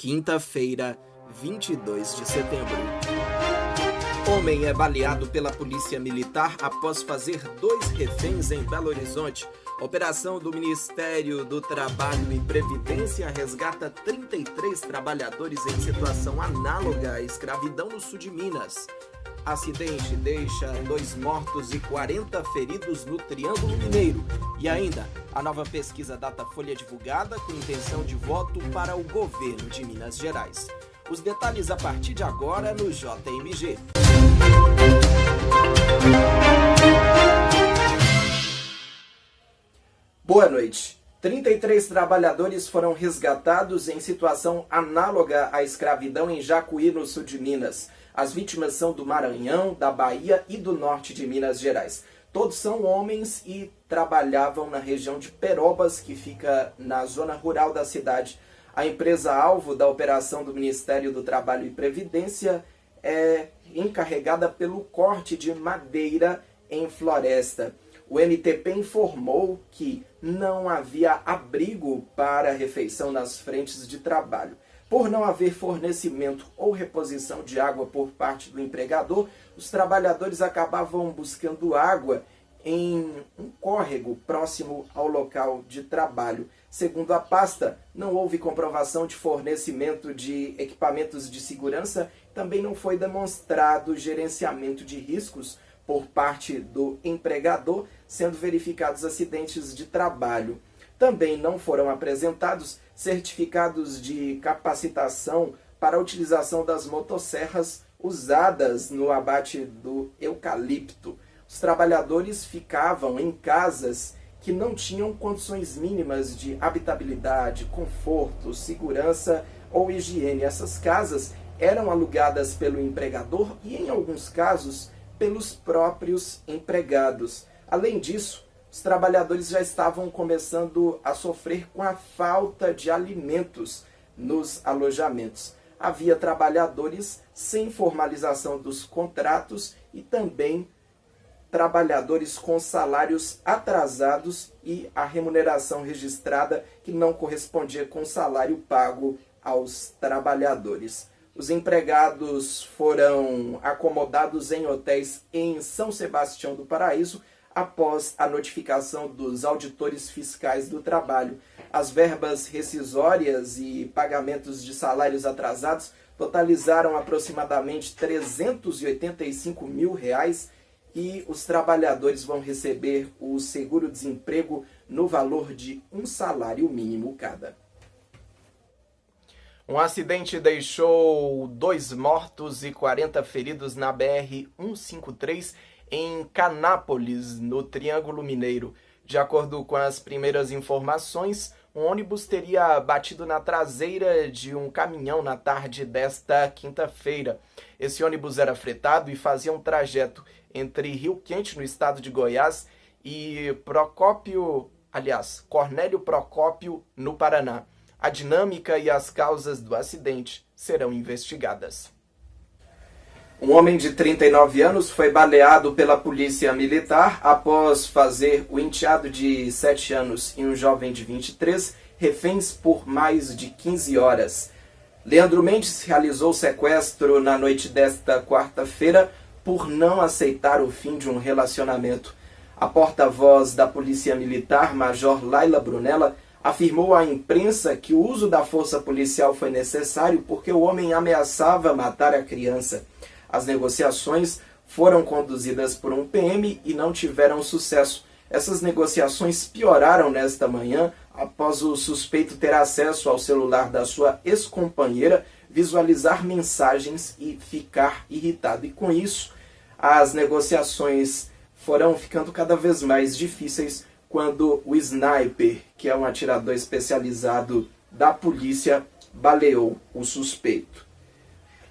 quinta-feira, 22 de setembro. Homem é baleado pela polícia militar após fazer 2 reféns em Belo Horizonte. Operação do Ministério do Trabalho e Previdência resgata 33 trabalhadores em situação análoga à escravidão no sul de Minas. Acidente deixa 2 mortos e 40 feridos no Triângulo Mineiro. E ainda, a nova pesquisa Datafolha divulgada com intenção de voto para o governo de Minas Gerais. Os detalhes a partir de agora no JMG. Boa noite. 33 trabalhadores foram resgatados em situação análoga à escravidão em Jacuí, no sul de Minas. As vítimas são do Maranhão, da Bahia e do norte de Minas Gerais. Todos são homens e trabalhavam na região de Perobas, que fica na zona rural da cidade. A empresa-alvo da operação do Ministério do Trabalho e Previdência é encarregada pelo corte de madeira em floresta. O MTP informou que não havia abrigo para refeição nas frentes de trabalho. Por não haver fornecimento ou reposição de água por parte do empregador, os trabalhadores acabavam buscando água em um córrego próximo ao local de trabalho. Segundo a pasta, não houve comprovação de fornecimento de equipamentos de segurança, também não foi demonstrado gerenciamento de riscos por parte do empregador, sendo verificados acidentes de trabalho. Também não foram apresentados certificados de capacitação para a utilização das motosserras usadas no abate do eucalipto. Os trabalhadores ficavam em casas que não tinham condições mínimas de habitabilidade, conforto, segurança ou higiene. Essas casas eram alugadas pelo empregador e, em alguns casos, pelos próprios empregados. Além disso, os trabalhadores já estavam começando a sofrer com a falta de alimentos nos alojamentos. Havia trabalhadores sem formalização dos contratos e também trabalhadores com salários atrasados e a remuneração registrada que não correspondia com o salário pago aos trabalhadores. Os empregados foram acomodados em hotéis em São Sebastião do Paraíso após a notificação dos auditores fiscais do trabalho. As verbas rescisórias e pagamentos de salários atrasados totalizaram aproximadamente R$385 mil e os trabalhadores vão receber o seguro-desemprego no valor de um salário mínimo cada. Um acidente deixou 2 mortos e 40 feridos na BR-153 em Canápolis, no Triângulo Mineiro. De acordo com as primeiras informações, um ônibus teria batido na traseira de um caminhão na tarde desta quinta-feira. Esse ônibus era fretado e fazia um trajeto entre Rio Quente, no estado de Goiás, e Cornélio Procópio, no Paraná. A dinâmica e as causas do acidente serão investigadas. Um homem de 39 anos foi baleado pela polícia militar após fazer o enteado de 7 anos e um jovem de 23 reféns por mais de 15 horas. Leandro Mendes realizou o sequestro na noite desta quarta-feira por não aceitar o fim de um relacionamento. A porta-voz da Polícia Militar, Major Laila Brunella, afirmou à imprensa que o uso da força policial foi necessário porque o homem ameaçava matar a criança. As negociações foram conduzidas por um PM e não tiveram sucesso. Essas negociações pioraram nesta manhã após o suspeito ter acesso ao celular da sua ex-companheira, visualizar mensagens e ficar irritado. E com isso, as negociações foram ficando cada vez mais difíceis quando o sniper, que é um atirador especializado da polícia, baleou o suspeito.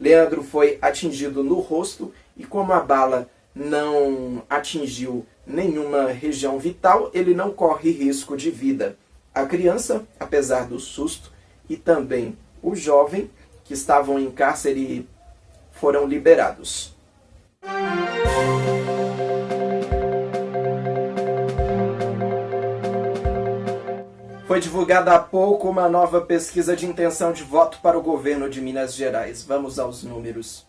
Leandro foi atingido no rosto e, como a bala não atingiu nenhuma região vital, ele não corre risco de vida. A criança, apesar do susto, e também o jovem, que estavam em cárcere, foram liberados. Foi divulgada há pouco uma nova pesquisa de intenção de voto para o governo de Minas Gerais. Vamos aos números.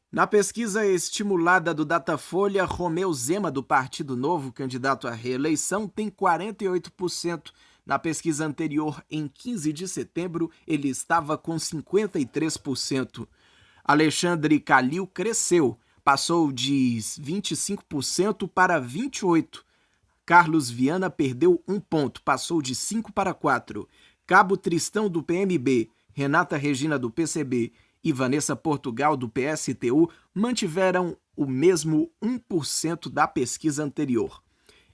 Na pesquisa estimulada do Datafolha, Romeu Zema, do Partido Novo, candidato à reeleição, tem 48%. Na pesquisa anterior, em 15 de setembro, ele estava com 53%. Alexandre Calil cresceu, passou de 25% para 28%. Carlos Viana perdeu 1 ponto, passou de 5 para 4. Cabo Tristão, do PMB, Renata Regina, do PCB e Vanessa Portugal, do PSTU, mantiveram o mesmo 1% da pesquisa anterior.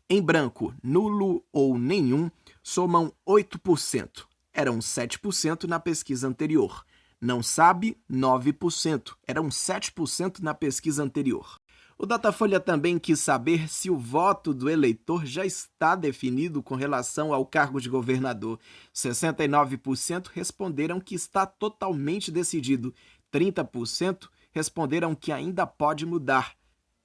Em branco, nulo ou nenhum, somam 8%. Eram 7% na pesquisa anterior. Não sabe, 9%. Eram 7% na pesquisa anterior. O Datafolha também quis saber se o voto do eleitor já está definido com relação ao cargo de governador. 69% responderam que está totalmente decidido. 30% responderam que ainda pode mudar.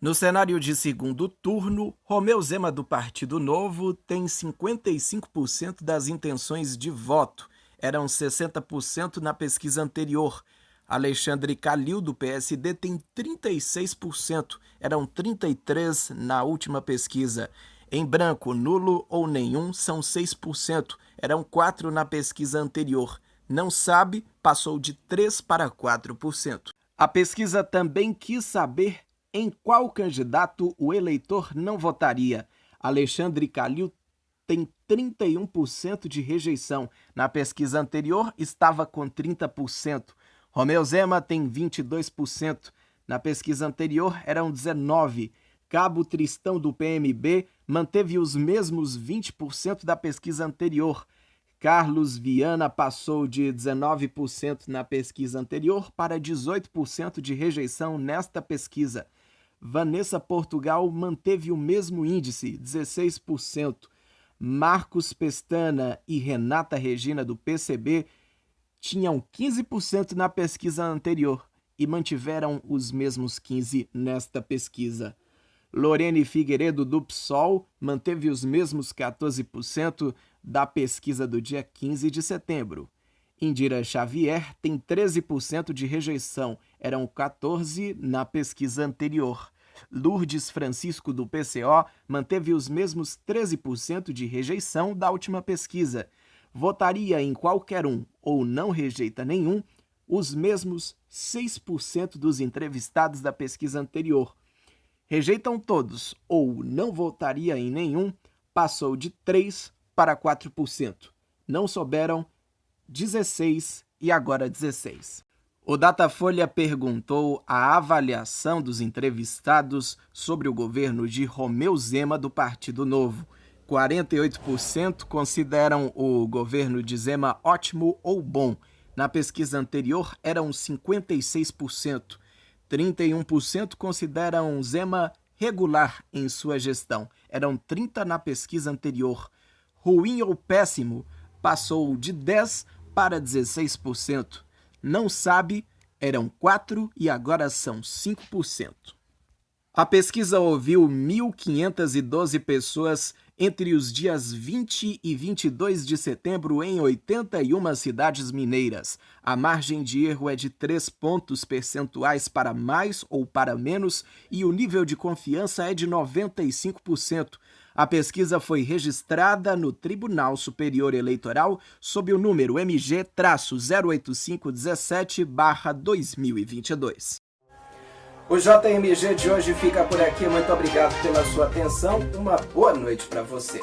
No cenário de segundo turno, Romeu Zema, do Partido Novo, tem 55% das intenções de voto. Eram 60% na pesquisa anterior. Alexandre Calil, do PSD, tem 36%, eram 33% na última pesquisa. Em branco, nulo ou nenhum, são 6%, eram 4% na pesquisa anterior. Não sabe, passou de 3% para 4%. A pesquisa também quis saber em qual candidato o eleitor não votaria. Alexandre Calil tem 31% de rejeição. Na pesquisa anterior, estava com 30%. Romeu Zema tem 22%. Na pesquisa anterior, eram 19%. Cabo Tristão, do PMB, manteve os mesmos 20% da pesquisa anterior. Carlos Viana passou de 19% na pesquisa anterior para 18% de rejeição nesta pesquisa. Vanessa Portugal manteve o mesmo índice, 16%. Marcos Pestana e Renata Regina, do PCB, tinham 15% na pesquisa anterior e mantiveram os mesmos 15% nesta pesquisa. Lorene Figueiredo, do PSOL, manteve os mesmos 14% da pesquisa do dia 15 de setembro. Indira Xavier tem 13% de rejeição, eram 14% na pesquisa anterior. Lourdes Francisco, do PCO, manteve os mesmos 13% de rejeição da última pesquisa. Votaria em qualquer um ou não rejeita nenhum, os mesmos 6% dos entrevistados da pesquisa anterior. Rejeitam todos ou não votaria em nenhum, passou de 3% para 4%. Não souberam, 16% e agora 16%. O Datafolha perguntou a avaliação dos entrevistados sobre o governo de Romeu Zema, do Partido Novo. 48% consideram o governo de Zema ótimo ou bom. Na pesquisa anterior, eram 56%. 31% consideram Zema regular em sua gestão. Eram 30% na pesquisa anterior. Ruim ou péssimo, passou de 10% para 16%. Não sabe, eram 4% e agora são 5%. A pesquisa ouviu 1.512 pessoas entre os dias 20 e 22 de setembro em 81 cidades mineiras. A margem de erro é de 3 pontos percentuais para mais ou para menos e o nível de confiança é de 95%. A pesquisa foi registrada no Tribunal Superior Eleitoral sob o número MG-08517/2022. O JMG de hoje fica por aqui. Muito obrigado pela sua atenção. Uma boa noite para você.